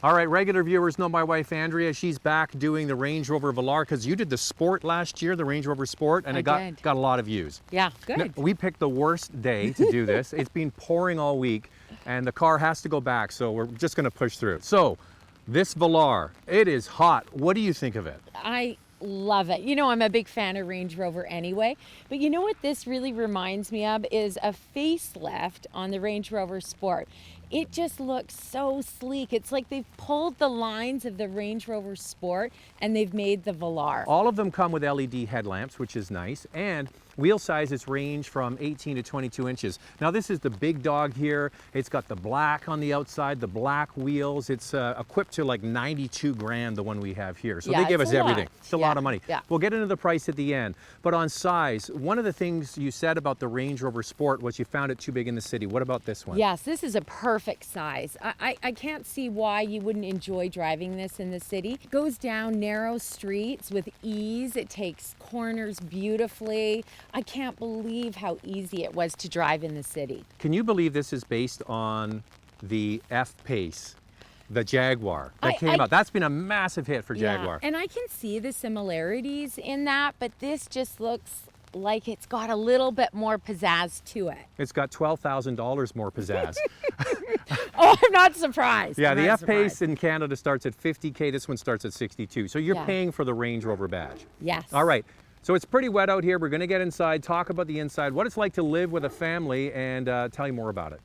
All right, regular viewers know my wife Andrea. She's back doing the Range Rover Velar because you did the Sport last year, the Range Rover Sport, and it got a lot of views. Yeah, good. Now, we picked the worst day to do this. It's been pouring all week, and the car has to go back, so we're just going to push through. So, this Velar, it is hot. What do you think of it? I love it. You know, I'm a big fan of Range Rover anyway, but you know what this really reminds me of is a facelift on the Range Rover Sport. It just looks so sleek. It's like they've pulled the lines of the Range Rover Sport and they've made the Velar. All of them come with LED headlamps, which is nice, and wheel sizes range from 18 to 22 inches. Now this is the big dog here. It's got the black on the outside, the black wheels. It's equipped to like 92 grand, the one we have here. So they give us everything. It's a lot of money. Yeah. We'll get into the price at the end. But on size, one of the things you said about the Range Rover Sport was you found it too big in the city. What about this one? Yes, this is a perfect size. I can't see why you wouldn't enjoy driving this in the city. It goes down narrow streets with ease. It takes corners beautifully. I can't believe how easy it was to drive in the city. Can you believe this is based on the F-Pace, the Jaguar that came out? That's been a massive hit for Jaguar. Yeah, and I can see the similarities in that, but this just looks like it's got a little bit more pizzazz to it. It's got $12,000 more pizzazz. Oh, I'm not surprised. Yeah, the F-Pace in Canada starts at 50K. This one starts at 62. So you're paying for the Range Rover badge. Yes. All right. So it's pretty wet out here. We're going to get inside, talk about the inside, what it's like to live with a family, and tell you more about it.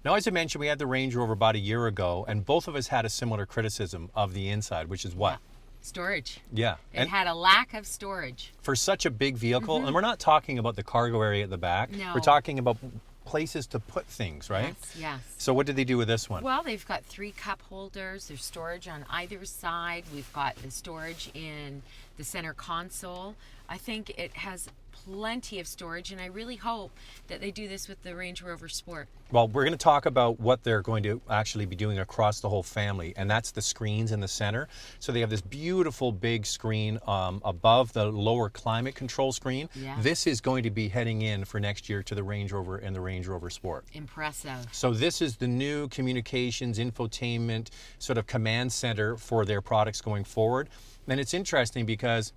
Now, as I mentioned, we had the Range Rover about a year ago, and both of us had a similar criticism of the inside, which is what? Storage. Yeah. It had a lack of storage. For such a big vehicle, and we're not talking about the cargo area at the back. No. We're talking about places to put things, right? Yes, yes. So what did they do with this one? Well, they've got 3 cup holders. There's storage on either side. We've got the storage in the center console. I think it has plenty of storage, and I really hope that they do this with the Range Rover Sport. Well, we're going to talk about what they're going to actually be doing across the whole family, and that's the screens in the center. So they have this beautiful big screen above the lower climate control screen. Yeah. This is going to be heading in for next year to the Range Rover and the Range Rover Sport. Impressive. So this is the new communications, infotainment, sort of command center for their products going forward. And it's interesting because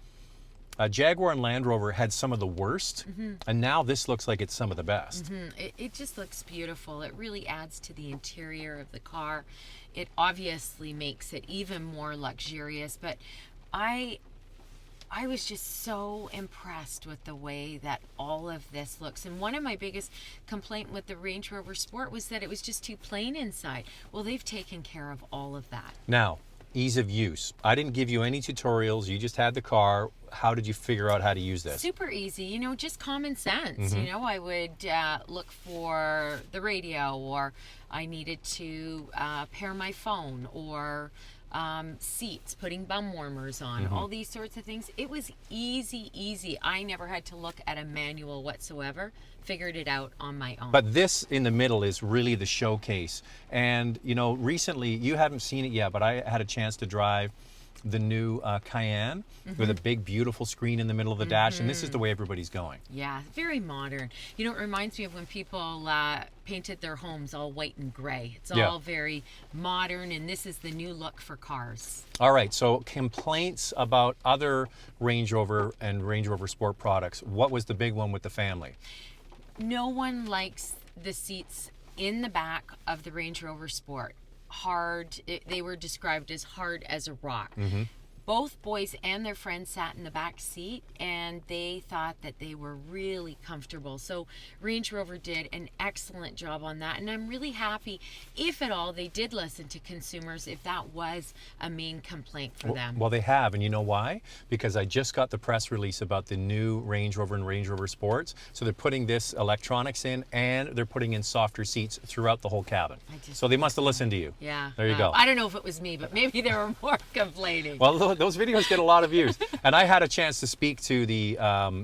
Jaguar and Land Rover had some of the worst, and now this looks like it's some of the best. It just looks beautiful. It really adds to the interior of the car. It obviously makes it even more luxurious, but I was just so impressed with the way that all of this looks. And one of my biggest complaints with the Range Rover Sport was that it was just too plain inside. Well, they've taken care of all of that. Now, ease of use. I didn't give you any tutorials. You just had the car. How did you figure out how to use this? Super easy, you know, just common sense. You know, I would look for the radio, or I needed to pair my phone, or seats, putting bum warmers on, all these sorts of things. It was easy. I never had to look at a manual whatsoever. Figured it out on my own. But this in the middle is really the showcase. And, you know, recently, you haven't seen it yet, but I had a chance to drive the new Cayenne with a big, beautiful screen in the middle of the dash, and this is the way everybody's going. Yeah, very modern. You know, it reminds me of when people painted their homes all white and gray. It's all very modern, and this is the new look for cars. All right, so complaints about other Range Rover and Range Rover Sport products. What was the big one with the family? No one likes the seats in the back of the Range Rover Sport. Hard, they were described as hard as a rock. Both boys and their friends sat in the back seat, and they thought that they were really comfortable. So Range Rover did an excellent job on that, and I'm really happy, if at all, they did listen to consumers, if that was a main complaint for them. Well, they have, and you know why? Because I just got the press release about the new Range Rover and Range Rover Sports. So they're putting this electronics in, and they're putting in softer seats throughout the whole cabin. So they must have listened to you. Yeah. There you go. I don't know if it was me, but maybe there were more complaining. Well, those videos get a lot of views. And I had a chance to speak to the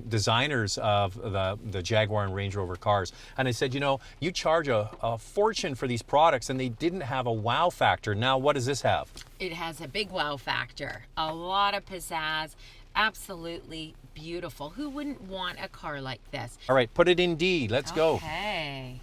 designers of the Jaguar and Range Rover cars. And I said, you know, you charge a fortune for these products, and they didn't have a wow factor. Now, what does this have? It has a big wow factor. A lot of pizzazz. Absolutely beautiful. Who wouldn't want a car like this? All right, put it in D. Let's go. Okay.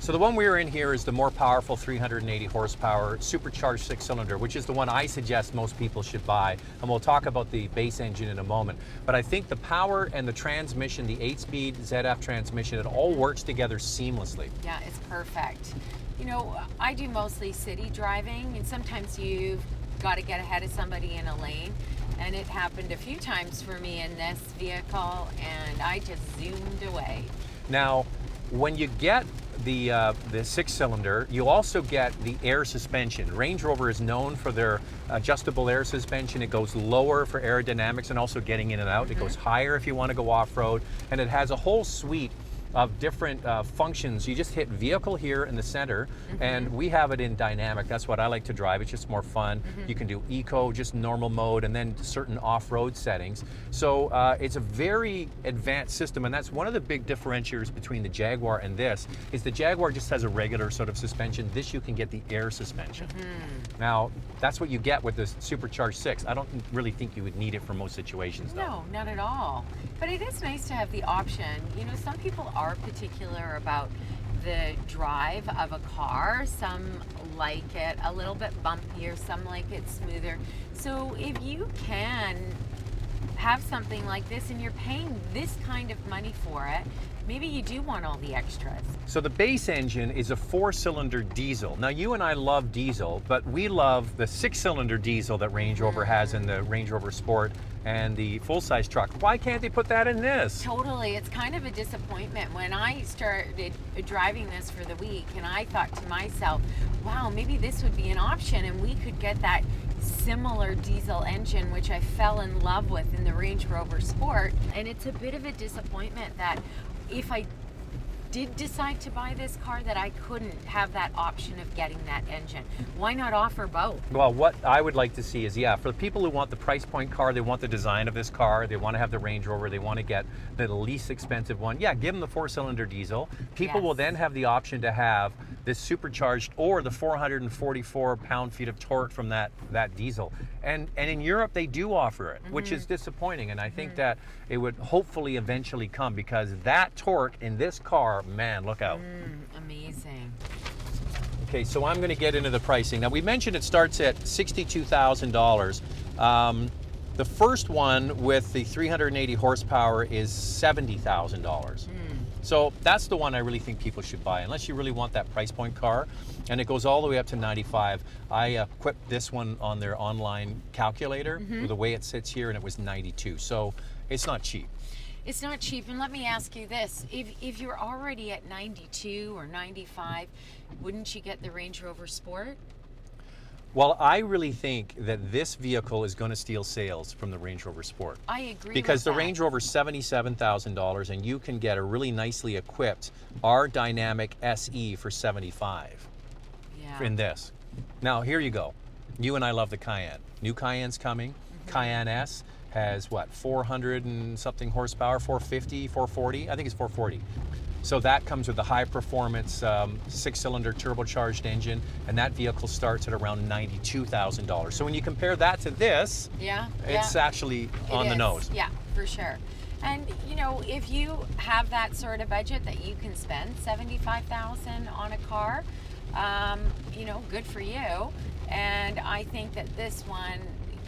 So the one we're in here is the more powerful 380 horsepower supercharged 6-cylinder, which is the one I suggest most people should buy. And we'll talk about the base engine in a moment. But I think the power and the transmission, the 8-speed ZF transmission, it all works together seamlessly. Yeah, it's perfect. You know, I do mostly city driving, and sometimes you've got to get ahead of somebody in a lane. And it happened a few times for me in this vehicle, and I just zoomed away. Now, when you get the 6-cylinder, you also get the air suspension. Range Rover is known for their adjustable air suspension. It goes lower for aerodynamics and also getting in and out. It goes higher if you want to go off-road, and it has a whole suite of different functions. You just hit vehicle here in the center, and we have it in dynamic. That's what I like to drive. It's just more fun. You can do eco, just normal mode, and then certain off-road settings. So it's a very advanced system, and that's one of the big differentiators between the Jaguar and this, is the Jaguar just has a regular sort of suspension. This you can get the air suspension. Now, that's what you get with this supercharged 6. I don't really think you would need it for most situations, though. No, not at all. But it is nice to have the option. You know, some people are particular about the drive of a car. Some like it a little bit bumpier, some like it smoother. So if you can have something like this and you're paying this kind of money for it, maybe you do want all the extras. So the base engine is a 4-cylinder diesel. Now, you and I love diesel, but we love the 6-cylinder diesel that Range Rover has in the Range Rover Sport and the full-size truck. Why can't they put that in this? Totally. It's kind of a disappointment. When I started driving this for the week, and I thought to myself, wow, maybe this would be an option and we could get that similar diesel engine, which I fell in love with in the Range Rover Sport. And it's a bit of a disappointment that if I did decide to buy this car, that I couldn't have that option of getting that engine. Why not offer both? Well, what I would like to see is, yeah, for the people who want the price point car, they want the design of this car, they want to have the Range Rover, they want to get the least expensive one, yeah, give them the 4-cylinder diesel. People will then have the option to have this supercharged or the 444 pound-feet of torque from that diesel. And in Europe, they do offer it, which is disappointing. And I think that it would hopefully eventually come, because that torque in this car, man, look out. Amazing. Okay, so I'm going to get into the pricing. Now, we mentioned it starts at $62,000. The first one with the 380 horsepower is $70,000. So that's the one I really think people should buy, unless you really want that price point car. And it goes all the way up to 95. I equipped this one on their online calculator with the way it sits here, and it was 92. So it's not cheap. It's not cheap. And let me ask you this. If you're already at 92 or 95, wouldn't you get the Range Rover Sport? Well, I really think that this vehicle is going to steal sales from the Range Rover Sport. I agree because with the that. Range Rover is $77,000, and you can get a really nicely equipped R-Dynamic SE for $75,000 in this. Now, here you go. You and I love the Cayenne. New Cayenne's coming. Cayenne S has what, 400 and something horsepower, 450, 440? I think it's 440. So that comes with a high performance 6-cylinder turbocharged engine, and that vehicle starts at around $92,000. So when you compare that to this, it's actually on the nose. Yeah, for sure. And you know, if you have that sort of budget that you can spend $75,000 on a car, you know, good for you. And I think that this one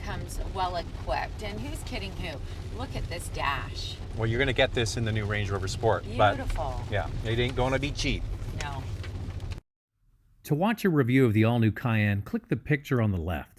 comes well equipped. And who's kidding who? Look at this dash. Well, you're going to get this in the new Range Rover Sport. Beautiful. But, yeah, it ain't going to be cheap. No. To watch a review of the all-new Cayenne, click the picture on the left.